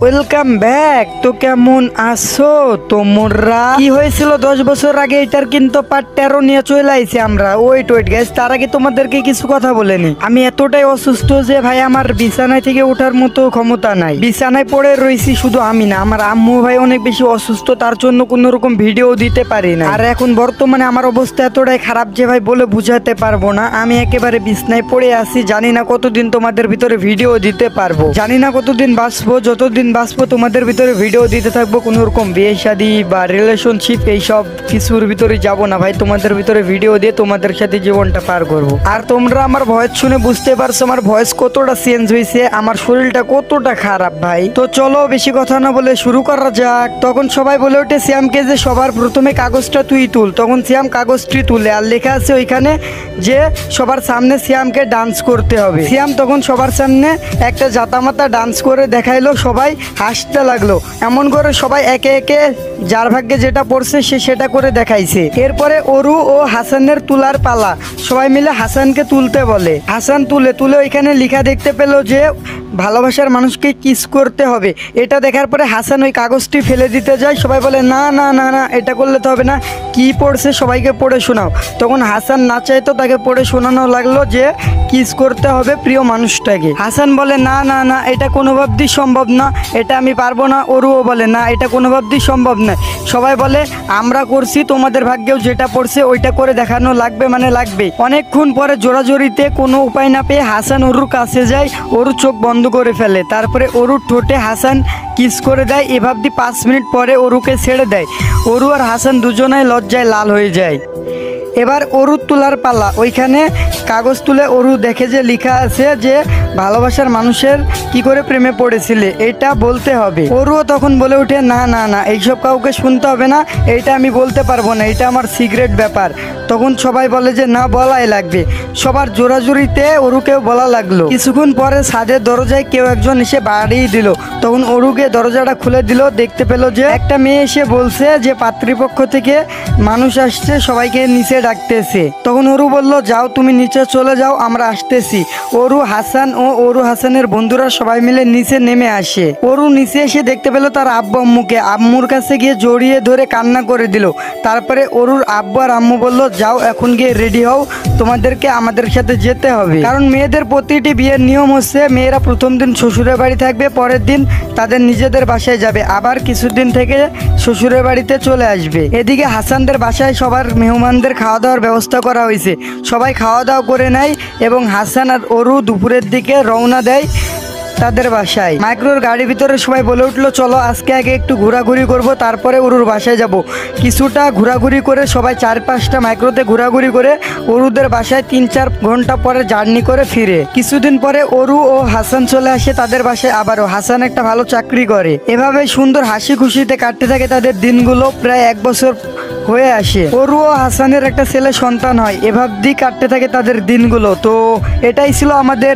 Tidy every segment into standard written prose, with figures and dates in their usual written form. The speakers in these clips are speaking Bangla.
Welcome back. তো কেমন আছো তোমরা? কি হয়েছিল 10 বছর আগে এটার কিন্তু পার্ট 13 নিয়ে চলে আইছি আমরা। ওয়েট গাইস, তার আগে তোমাদেরকে কিছু কথা বলেনি। আমি এতটাই অসুস্থ যে ভাই আমার বিছানায় থেকে ওঠার মতো ক্ষমতা নাই। বিছানায় পড়ে রয়েছি শুধু আমি না, আমার আম্মু ভাই অনেক বেশি অসুস্থ, তার জন্য কোনো রকম ভিডিও দিতে পারি না। আর এখন বর্তমানে আমার অবস্থা এতটাই খারাপ যে ভাই বলে বুঝাতে পারবো না। আমি একেবারে বিছানায় পড়ে আছি, জানি না কতদিন তোমাদের ভিতরে ভিডিও দিতে পারবো, জানি না কতদিন বাঁচবো। যতদিন বাঁচবো তোমাদের ভিতরে ভিডিও দিতে থাকবো। কোনো রকম বিয়ে শাদী বা রিলেশনশিপ এইসব কিছুর ভিতরে যাব না ভাই, তোমাদের ভিতরে ভিডিও দিয়ে তোমাদের সাথে জীবনটা পার করবো। আর তোমরা আমার ভয়েস শুনে বুঝতে পারছো আমার ভয়েস কতটা চেঞ্জ হয়েছে, আমার শরীরটা কতটা খারাপ ভাই। তো চলো বেশি কথা না বলে শুরু করা যাক। তখন সবাই বলে ওঠে শ্যামকে যে সবার প্রথমে কাগজটা তুই তুল। তখন শ্যাম কাগজটি তুলে, আর লেখা আছে ওইখানে যে সবার সামনে শ্যামকে ডান্স করতে হবে। শ্যাম তখন সবার সামনে একটা জাতামাতা ডান্স করে দেখাইলো, সবাই হাসতে লাগলো। এমন করে সবাই একে একে যার ভাগ্যে যেটা পড়ছে সে সেটা করে দেখাইছে। এরপরে অরু ও হাসানের তুলার পালা, সবাই মিলে হাসানকে তুলতে বলে। হাসান তুলে ওইখানে লেখা দেখতে পেল যে ভালোবাসার মানুষকে কিস করতে হবে। এটা দেখার পরে হাসান ওই কাগজটি ফেলে দিতে যায়। সবাই বলে না না না না, এটা করলে তো হবে না, কি পড়ছে সবাইকে পড়ে শোনাও। তখন হাসান না চাইতো, তাকে পড়ে শোনানো লাগলো যে কিস করতে হবে প্রিয় মানুষটাকে। হাসান বলে না না না, এটা কোনোভাবেই সম্ভব না, এটা আমি পারবো না। অরুও বলে না, এটা কোনোভাবেই সম্ভব নয়। সবাই বলে আমরা করছি, তোমাদের ভাগ্যেও যেটা পড়ছে ওইটা করে দেখানো লাগবে, মানে লাগবে। অনেকক্ষণ পরে জোরাজোরিতে কোনো উপায় না পেয়ে হাসান অরুর কাছে যায়। অরু চোখ বন্ধ করে ফেলে, তারপরে অরুর ঠোঁটে হাসান কিস করে দেয়। এভাবে 5 মিনিট পরে অরুকে ছেড়ে দেয়। অরু আর হাসান দুজনাই লজ্জায় লাল হয়ে যায়। এবার অরুর তোলার পালা। ওইখানে কাগজ তুলে অরু দেখে যে লেখা আছে যে ভালোবাসার মানুষের কি করে প্রেমে পড়েছিলে, এটা বলতে হবে। অরুও তখন বলে ওঠে না না না, এইসব কাউকে শুনতে হবে না, এইটা আমি বলতে পারবো না, এটা আমার সিক্রেট ব্যাপার। তখন সবাই বলে যে না, বলাই লাগবে। সবার জোরাজুরিতে অরুকেও বলা লাগলো। কিছুক্ষণ পরে ছাদের দরজায় কেউ একজন এসে বাড়িয়ে দিল। তখন অরুকে দরজাটা খুলে দিল, দেখতে পেল যে একটা মেয়ে এসে বলছে যে পাত্রীপক্ষ থেকে মানুষ আসছে, সবাইকে নিচে ডাকতেছে। তখন অরু বলল যাও তুমি নিচে চলে যাও, আমরা আসতেছি। অরু, হাসান ও অরু হাসানের বন্ধুরা সবাই মিলে নিচে নেমে আসে। অরু নিচে এসে দেখতে পেল তার আব্বু আম্মুকে। আম্মুর কাছে গিয়ে জড়িয়ে ধরে কান্না করে দিল। তারপরে অরুর আব্বু আর আম্মু বলল যাও এখন গিয়ে রেডি হও, তোমাদেরকে আমাদের সাথে যেতে হবে। কারণ মেয়েদের প্রতিটি বিয়ের নিয়ম হচ্ছে মেয়েরা প্রথম দিন শ্বশুরের বাড়ি থাকবে, পরের দিন তাদের নিজেদের বাসায় যাবে, আবার কিছুদিন থেকে শ্বশুরের বাড়িতে চলে আসবে। এদিকে হাসানদের বাসায় সবার মেহমানদের খাওয়া দাওয়ার ব্যবস্থা করা হয়েছে। সবাই খাওয়া দাওয়া করে নেয় এবং হাসান আর অরু দুপুরের দিকে রওনা দেয় তাদের বাসায়। মাইক্রোর গাড়ির ভিতরে সবাই বলে উঠলো চলো আজকে আগে একটু ঘোরাঘুরি করব, তারপরে অরুর বাসায় যাব। কিছুটা ঘোরাঘুরি করে সবাই 4-5টা মাইক্রোতে ঘোরাঘুরি করে অরুদের বাসায় 3-4 ঘন্টা পরে জার্নি করে ফিরে। কিছুদিন পরে অরু ও হাসান চলে আসে তাদের বাসায় আবারও। হাসান একটা ভালো চাকরি করে। এভাবে সুন্দর হাসি খুশিতে কাটতে থাকে তাদের দিনগুলো। প্রায় 1 বছর হয়ে আসে। অরু ও হাসানের একটা ছেলে সন্তান হয়। এভাবেই কাটতে থাকে তাদের দিনগুলো। তো এটাই ছিল আমাদের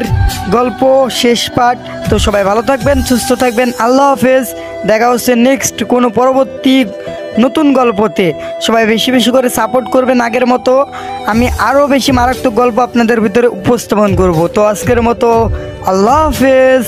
গল্প শেষ পার্ট। তো সবাই ভালো থাকবেন, সুস্থ থাকবেন, আল্লাহ হাফেজ। দেখা হচ্ছে নেক্সট কোনো পরবর্তী নতুন গল্পতে। সবাই বেশি বেশি করে সাপোর্ট করবেন আগের মতো। আমি আরও বেশি মারাত্মক গল্প আপনাদের ভিতরে উপস্থাপন করব। তো আজকের মতো আল্লাহ হাফেজ।